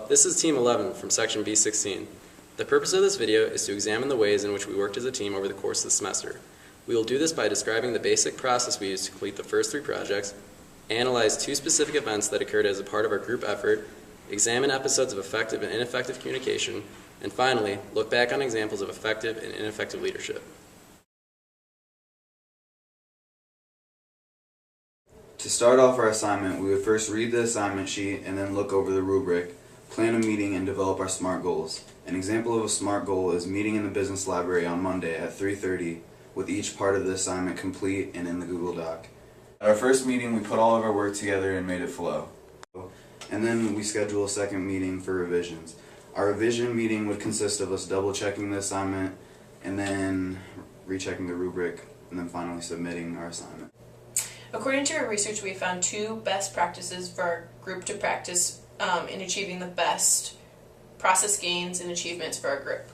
this is Team 11 from Section B16. The purpose of this video is to examine the ways in which we worked as a team over the course of the semester. We will do this by describing the basic process we used to complete the first 3 projects, analyze 2 specific events that occurred as a part of our group effort, examine episodes of effective and ineffective communication, and finally, look back on examples of effective and ineffective leadership. To start off our assignment, we would first read the assignment sheet and then look over the rubric, plan a meeting, and develop our SMART goals. An example of a SMART goal is meeting in the business library on Monday at 3:30 with each part of the assignment complete and in the Google Doc. At our first meeting, we put all of our work together and made it flow. And then we schedule a second meeting for revisions. Our revision meeting would consist of us double checking the assignment and then rechecking the rubric and then finally submitting our assignment. According to our research, we found 2 best practices for our group to practice in achieving the best process gains and achievements for our group.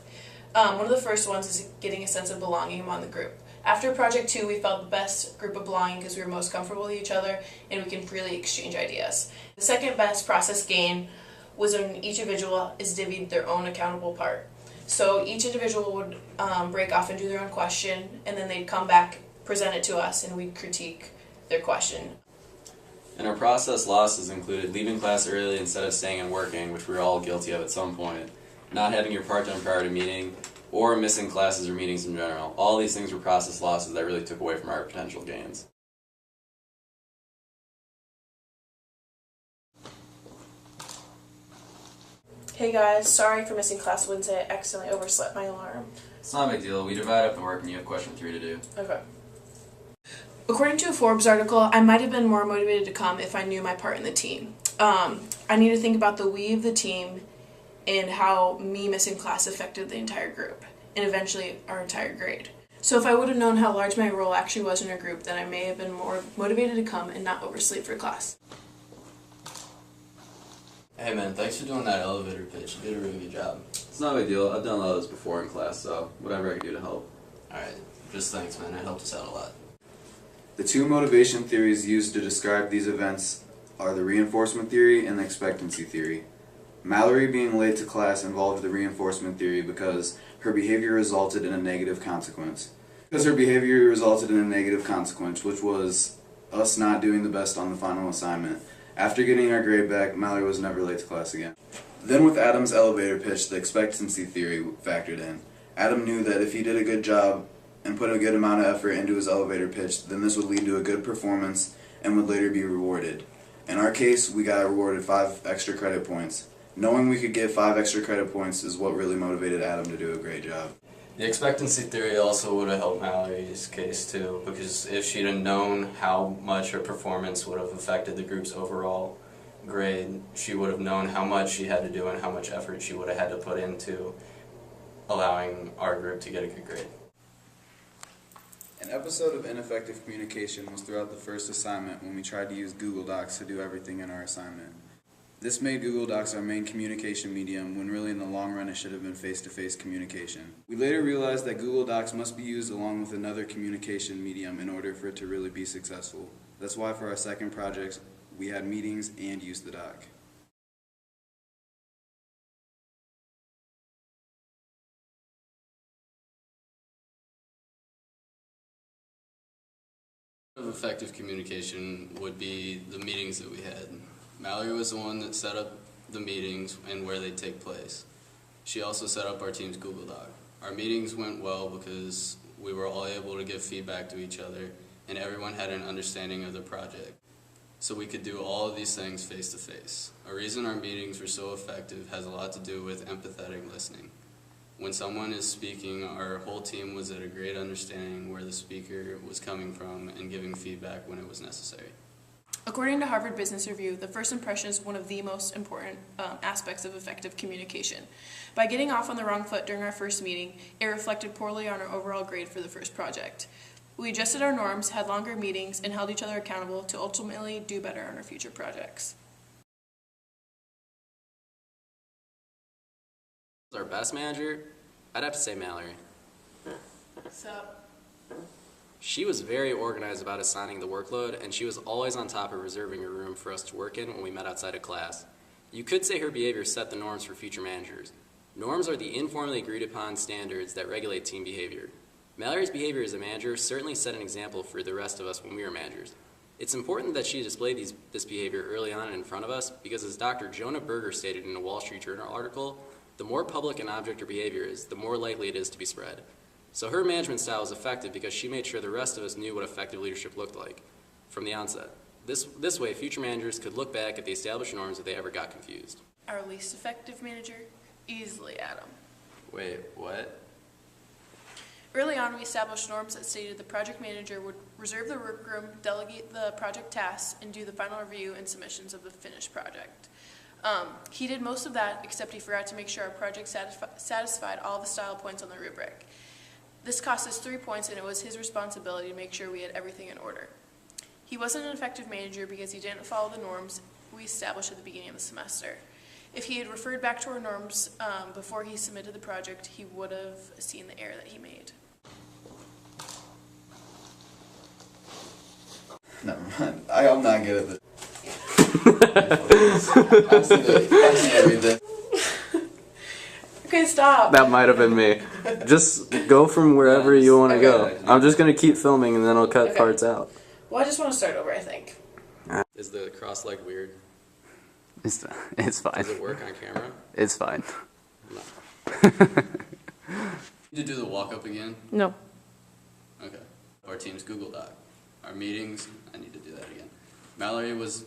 One of the first ones is getting a sense of belonging among the group. After Project 2, we felt the best group of belonging because we were most comfortable with each other and we can freely exchange ideas. The second best process gain was when each individual is divvied their own accountable part. So each individual would break off and do their own question, and then they'd come back, present it to us, and we'd critique their question. And our process losses included leaving class early instead of staying and working, which we were all guilty of at some point, not having your part done prior to meeting, or missing classes or meetings in general. All these things were process losses that really took away from our potential gains. Hey guys, sorry for missing class Wednesday. I accidentally overslept my alarm. It's not a big deal. We divide up the work and you have question 3 to do. Okay. According to a Forbes article, I might have been more motivated to come if I knew my part in the team. I need to think about the we of the team and how me missing class affected the entire group, and eventually our entire grade. So if I would have known how large my role actually was in our group, then I may have been more motivated to come and not oversleep for class. Hey man, thanks for doing that elevator pitch. You did a really good job. It's not a big deal. I've done a lot of this before in class, so whatever I can do to help. Alright, just thanks man, it helped us out a lot. The 2 motivation theories used to describe these events are the reinforcement theory and the expectancy theory. Mallory being late to class involved the reinforcement theory because her behavior resulted in a negative consequence. Which was us not doing the best on the final assignment. After getting our grade back, Mallory was never late to class again. Then with Adam's elevator pitch, the expectancy theory factored in. Adam knew that if he did a good job and put a good amount of effort into his elevator pitch, then this would lead to a good performance and would later be rewarded. In our case, we got rewarded 5 extra credit points. Knowing we could get 5 extra credit points is what really motivated Adam to do a great job. The expectancy theory also would have helped Mallory's case too, because if she'd have known how much her performance would have affected the group's overall grade, she would have known how much she had to do and how much effort she would have had to put into allowing our group to get a good grade. An episode of ineffective communication was throughout the first assignment when we tried to use Google Docs to do everything in our assignment. This made Google Docs our main communication medium when really in the long run it should have been face-to-face communication. We later realized that Google Docs must be used along with another communication medium in order for it to really be successful. That's why for our second project we had meetings and used the doc. Of effective communication would be the meetings that we had. Mallory was the one that set up the meetings and where they'd take place. She also set up our team's Google Doc. Our meetings went well because we were all able to give feedback to each other and everyone had an understanding of the project. So we could do all of these things face to face. A reason our meetings were so effective has a lot to do with empathetic listening. When someone is speaking, our whole team was at a great understanding where the speaker was coming from and giving feedback when it was necessary. According to Harvard Business Review, the first impression is one of the most important aspects of effective communication. By getting off on the wrong foot during our first meeting, it reflected poorly on our overall grade for the first project. We adjusted our norms, had longer meetings, and held each other accountable to ultimately do better on our future projects. Our best manager, I'd have to say Mallory. Sup? She was very organized about assigning the workload, and she was always on top of reserving a room for us to work in when we met outside of class. You could say her behavior set the norms for future managers. Norms are the informally agreed upon standards that regulate team behavior. Mallory's behavior as a manager certainly set an example for the rest of us when we were managers. It's important that she displayed this behavior early on and in front of us because, as Dr. Jonah Berger stated in a Wall Street Journal article, the more public an object or behavior is, the more likely it is to be spread. So her management style was effective because she made sure the rest of us knew what effective leadership looked like from the onset. This way, future managers could look back at the established norms if they ever got confused. Our least effective manager? Easily Adam. Wait, what? Early on, we established norms that stated the project manager would reserve the workroom, delegate the project tasks, and do the final review and submissions of the finished project. He did most of that, except he forgot to make sure our project satisfied all the style points on the rubric. This cost us 3 points, and it was his responsibility to make sure we had everything in order. He wasn't an effective manager because he didn't follow the norms we established at the beginning of the semester. If he had referred back to our norms before he submitted the project, he would have seen the error that he made. Never mind. I'm not good at this. I've seen everything. Okay, stop. That might have been me. Just go from wherever you want to go. I'm just going to keep filming and then I'll cut parts out. Well, I just want to start over, I think. Is the cross-leg weird? It's fine. Does it work on camera? It's fine. No. Need to do the walk-up again? No. Okay. Our team's Google Doc. Our meetings, I need to do that again. Mallory was